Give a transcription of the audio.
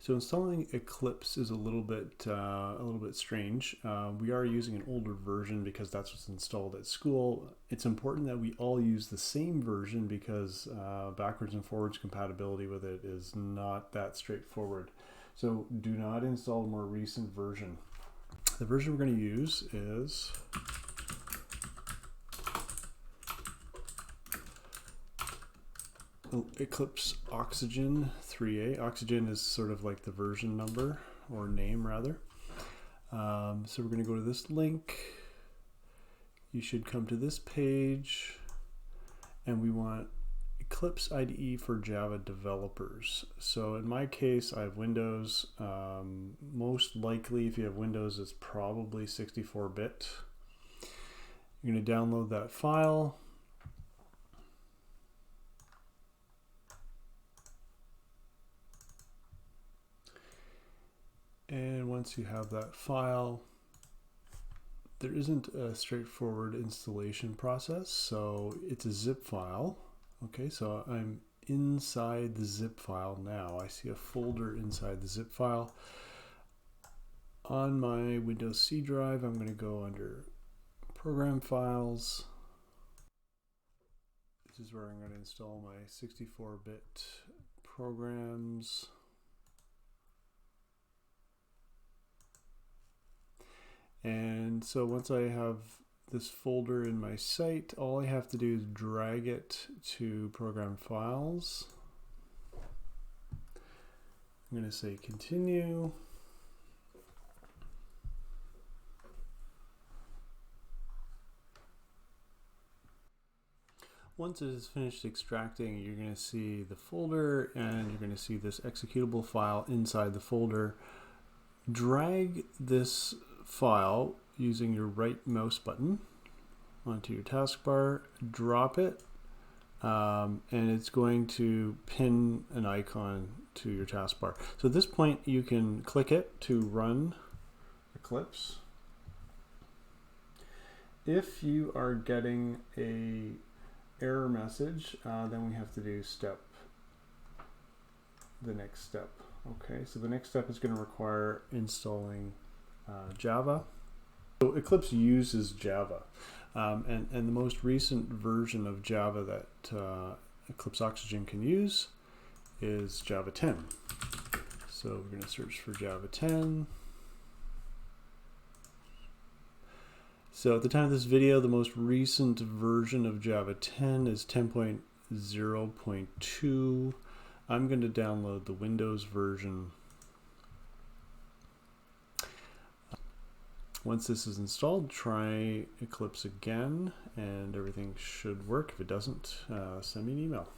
So installing Eclipse is a little bit strange. We are using an older version because that's what's installed at school. It's important that we all use the same version because backwards and forwards compatibility with it is not that straightforward. So do not install a more recent version. The version we're going to use is Eclipse Oxygen 3A. Oxygen is sort of like the version number or name rather. So we're going to go to this link. You should come to this page and we want Eclipse IDE for Java developers. So in my case, I have Windows. Most likely if you have Windows, it's probably 64-bit. You're going to download that file. And once you have that file, there isn't a straightforward installation process, so it's a zip file. Okay, so I'm inside the zip file now. I see a folder inside the zip file. On my Windows C drive, I'm going to go under Program Files. This is where I'm going to install my 64-bit programs. And so once I have this folder in my site, all I have to do is drag it to Program Files. I'm going to say continue. Once it is finished extracting, you're going to see the folder and you're going to see this executable file inside the folder. Drag this file using your right mouse button onto your taskbar, drop it, and it's going to pin an icon to your taskbar. So at this point you can click it to run Eclipse. If you are getting a error message, then we have to do the next step. Okay, so the next step is going to require installing Java. So Eclipse uses Java, and the most recent version of Java that Eclipse Oxygen can use is Java 10. So we're going to search for Java 10. So at the time of this video, the most recent version of Java 10 is 10.0.2. I'm going to download the Windows version. Once this is installed, try Eclipse again and everything should work. If it doesn't, send me an email.